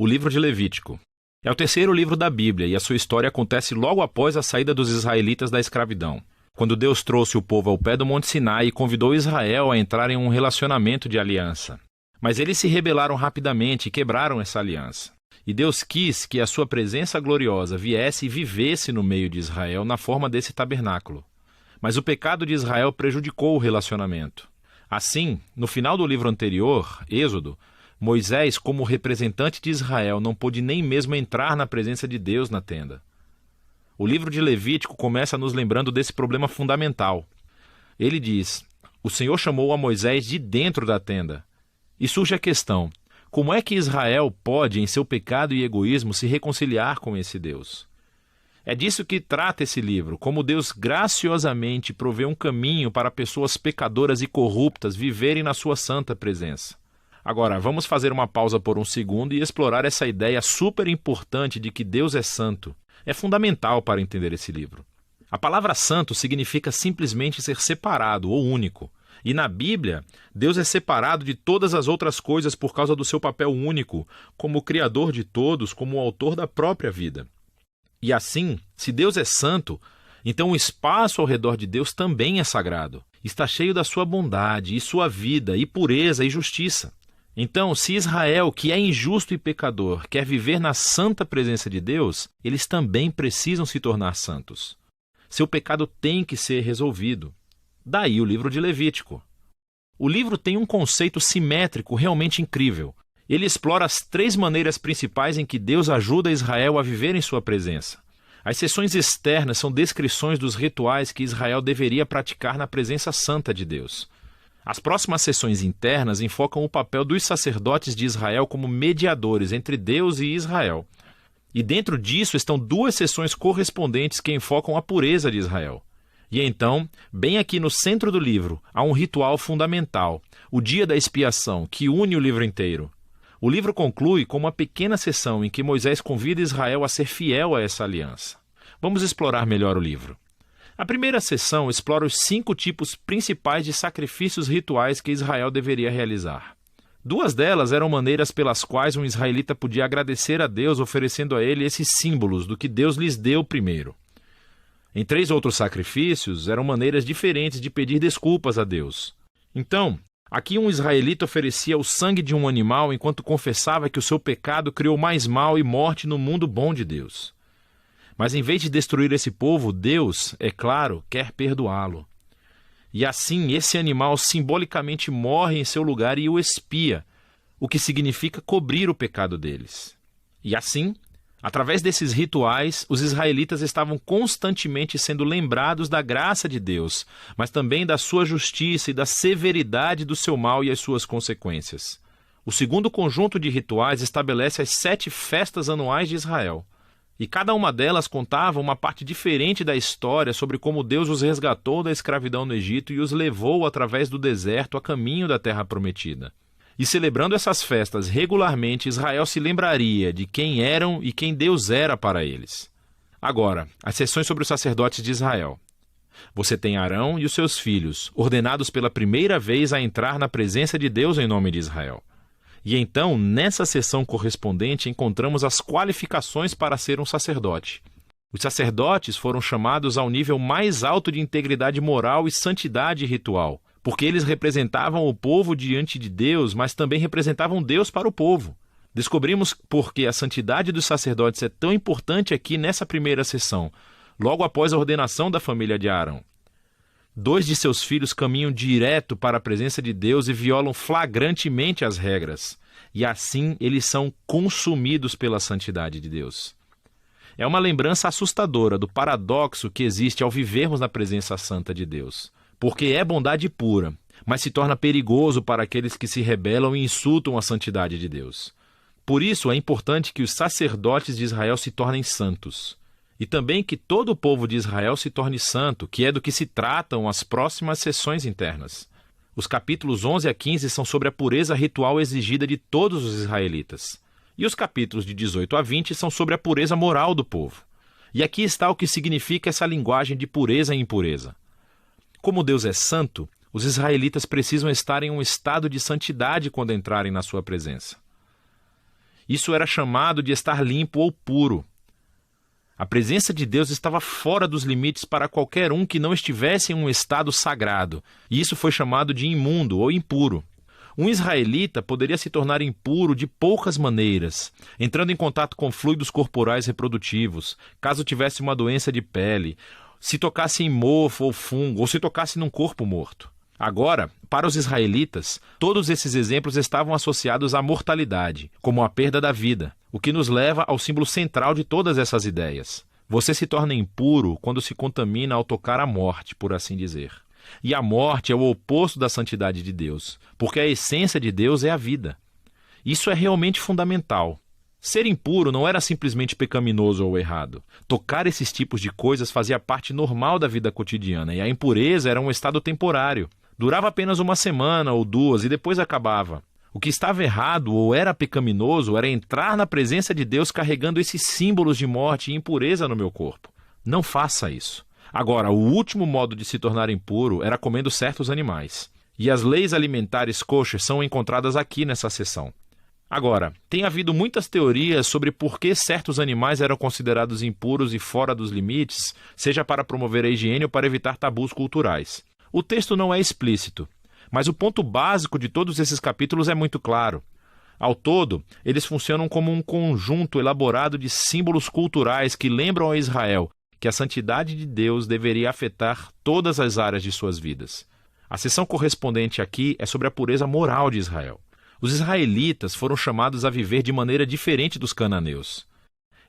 O livro de Levítico. É o terceiro livro da Bíblia e a sua história acontece logo após a saída dos israelitas da escravidão, quando Deus trouxe o povo ao pé do Monte Sinai e convidou Israel a entrar em um relacionamento de aliança. Mas eles se rebelaram rapidamente e quebraram essa aliança. E Deus quis que a sua presença gloriosa viesse e vivesse no meio de Israel na forma desse tabernáculo. Mas o pecado de Israel prejudicou o relacionamento. Assim, no final do livro anterior, Êxodo, Moisés, como representante de Israel, não pôde nem mesmo entrar na presença de Deus na tenda. O livro de Levítico começa nos lembrando desse problema fundamental. Ele diz: o Senhor chamou a Moisés de dentro da tenda. E surge a questão: como é que Israel pode, em seu pecado e egoísmo, se reconciliar com esse Deus? É disso que trata esse livro, como Deus graciosamente provê um caminho para pessoas pecadoras e corruptas viverem na sua santa presença. Agora, vamos fazer uma pausa por um segundo e explorar essa ideia super importante de que Deus é santo. É fundamental para entender esse livro. A palavra santo significa simplesmente ser separado ou único. E na Bíblia, Deus é separado de todas as outras coisas por causa do seu papel único, como o Criador de todos, como o autor da própria vida. E assim, se Deus é santo, então o espaço ao redor de Deus também é sagrado. Está cheio da sua bondade e sua vida e pureza e justiça. Então, se Israel, que é injusto e pecador, quer viver na santa presença de Deus, eles também precisam se tornar santos. Seu pecado tem que ser resolvido. Daí o livro de Levítico. O livro tem um conceito simétrico realmente incrível. Ele explora as 3 maneiras principais em que Deus ajuda Israel a viver em sua presença. As seções externas são descrições dos rituais que Israel deveria praticar na presença santa de Deus. As próximas seções internas enfocam o papel dos sacerdotes de Israel como mediadores entre Deus e Israel. E dentro disso estão 2 seções correspondentes que enfocam a pureza de Israel. E então, bem aqui no centro do livro, há um ritual fundamental, o dia da expiação, que une o livro inteiro. O livro conclui com uma pequena seção em que Moisés convida Israel a ser fiel a essa aliança. Vamos explorar melhor o livro. A primeira seção explora os 5 tipos principais de sacrifícios rituais que Israel deveria realizar. 2 delas eram maneiras pelas quais um israelita podia agradecer a Deus oferecendo a ele esses símbolos do que Deus lhes deu primeiro. Em 3 outros sacrifícios eram maneiras diferentes de pedir desculpas a Deus. Então, aqui um israelita oferecia o sangue de um animal enquanto confessava que o seu pecado criou mais mal e morte no mundo bom de Deus. Mas em vez de destruir esse povo, Deus, é claro, quer perdoá-lo. E assim, esse animal simbolicamente morre em seu lugar e o expia, o que significa cobrir o pecado deles. E assim, através desses rituais, os israelitas estavam constantemente sendo lembrados da graça de Deus, mas também da sua justiça e da severidade do seu mal e as suas consequências. O segundo conjunto de rituais estabelece as 7 festas anuais de Israel. E cada uma delas contava uma parte diferente da história sobre como Deus os resgatou da escravidão no Egito e os levou através do deserto a caminho da terra prometida. E celebrando essas festas regularmente, Israel se lembraria de quem eram e quem Deus era para eles. Agora, as sessões sobre os sacerdotes de Israel. Você tem Arão e os seus filhos, ordenados pela primeira vez a entrar na presença de Deus em nome de Israel. E então, nessa seção correspondente, encontramos as qualificações para ser um sacerdote. Os sacerdotes foram chamados ao nível mais alto de integridade moral e santidade ritual, porque eles representavam o povo diante de Deus, mas também representavam Deus para o povo. Descobrimos por que a santidade dos sacerdotes é tão importante aqui nessa primeira sessão, logo após a ordenação da família de Arão. 2 de seus filhos caminham direto para a presença de Deus e violam flagrantemente as regras. E assim eles são consumidos pela santidade de Deus. É uma lembrança assustadora do paradoxo que existe ao vivermos na presença santa de Deus. Porque é bondade pura, mas se torna perigoso para aqueles que se rebelam e insultam a santidade de Deus. Por isso é importante que os sacerdotes de Israel se tornem santos. E também que todo o povo de Israel se torne santo, que é do que se tratam as próximas sessões internas. Os capítulos 11 a 15 são sobre a pureza ritual exigida de todos os israelitas. E os capítulos de 18 a 20 são sobre a pureza moral do povo. E aqui está o que significa essa linguagem de pureza e impureza. Como Deus é santo, os israelitas precisam estar em um estado de santidade quando entrarem na sua presença. Isso era chamado de estar limpo ou puro. A presença de Deus estava fora dos limites para qualquer um que não estivesse em um estado sagrado, e isso foi chamado de imundo ou impuro. Um israelita poderia se tornar impuro de poucas maneiras, entrando em contato com fluidos corporais reprodutivos, caso tivesse uma doença de pele, se tocasse em mofo ou fungo, ou se tocasse num corpo morto. Agora, para os israelitas, todos esses exemplos estavam associados à mortalidade, como a perda da vida, o que nos leva ao símbolo central de todas essas ideias. Você se torna impuro quando se contamina ao tocar a morte, por assim dizer. E a morte é o oposto da santidade de Deus, porque a essência de Deus é a vida. Isso é realmente fundamental. Ser impuro não era simplesmente pecaminoso ou errado. Tocar esses tipos de coisas fazia parte normal da vida cotidiana, e a impureza era um estado temporário. Durava apenas uma semana ou duas e depois acabava. O que estava errado ou era pecaminoso era entrar na presença de Deus carregando esses símbolos de morte e impureza no meu corpo. Não faça isso. Agora, o último modo de se tornar impuro era comendo certos animais. E as leis alimentares kosher são encontradas aqui nessa seção. Agora, tem havido muitas teorias sobre por que certos animais eram considerados impuros e fora dos limites, seja para promover a higiene ou para evitar tabus culturais. O texto não é explícito, mas o ponto básico de todos esses capítulos é muito claro. Ao todo, eles funcionam como um conjunto elaborado de símbolos culturais que lembram a Israel que a santidade de Deus deveria afetar todas as áreas de suas vidas. A seção correspondente aqui é sobre a pureza moral de Israel. Os israelitas foram chamados a viver de maneira diferente dos cananeus.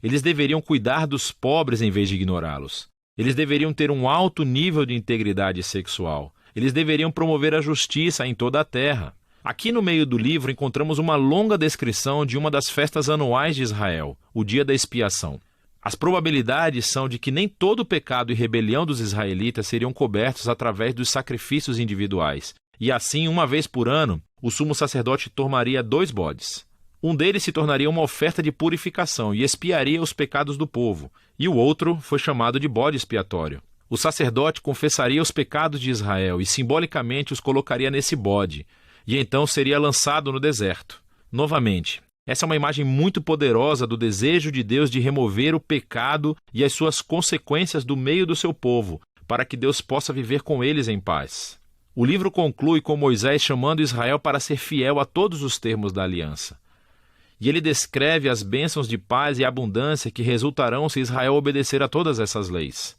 Eles deveriam cuidar dos pobres em vez de ignorá-los. Eles deveriam ter um alto nível de integridade sexual. Eles deveriam promover a justiça em toda a terra. Aqui no meio do livro encontramos uma longa descrição de uma das festas anuais de Israel, o Dia da Expiação. As probabilidades são de que nem todo o pecado e rebelião dos israelitas seriam cobertos através dos sacrifícios individuais. E assim, uma vez por ano, o sumo sacerdote tomaria 2 bodes. Um deles se tornaria uma oferta de purificação e expiaria os pecados do povo, e o outro foi chamado de bode expiatório. O sacerdote confessaria os pecados de Israel e simbolicamente os colocaria nesse bode, e então seria lançado no deserto. Novamente, essa é uma imagem muito poderosa do desejo de Deus de remover o pecado e as suas consequências do meio do seu povo, para que Deus possa viver com eles em paz. O livro conclui com Moisés chamando Israel para ser fiel a todos os termos da aliança. E ele descreve as bênçãos de paz e abundância que resultarão se Israel obedecer a todas essas leis.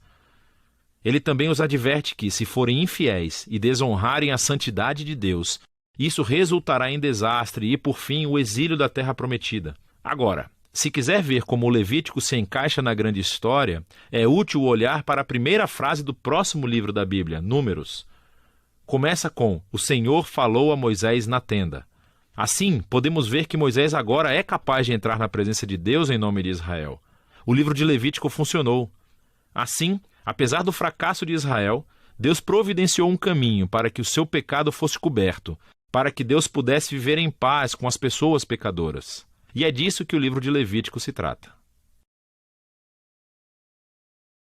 Ele também os adverte que, se forem infiéis e desonrarem a santidade de Deus, isso resultará em desastre e, por fim, o exílio da terra prometida. Agora, se quiser ver como o Levítico se encaixa na grande história, é útil olhar para a primeira frase do próximo livro da Bíblia, Números. Começa com: o Senhor falou a Moisés na tenda. Assim, podemos ver que Moisés agora é capaz de entrar na presença de Deus em nome de Israel. O livro de Levítico funcionou. Assim, apesar do fracasso de Israel, Deus providenciou um caminho para que o seu pecado fosse coberto, para que Deus pudesse viver em paz com as pessoas pecadoras. E é disso que o livro de Levítico se trata.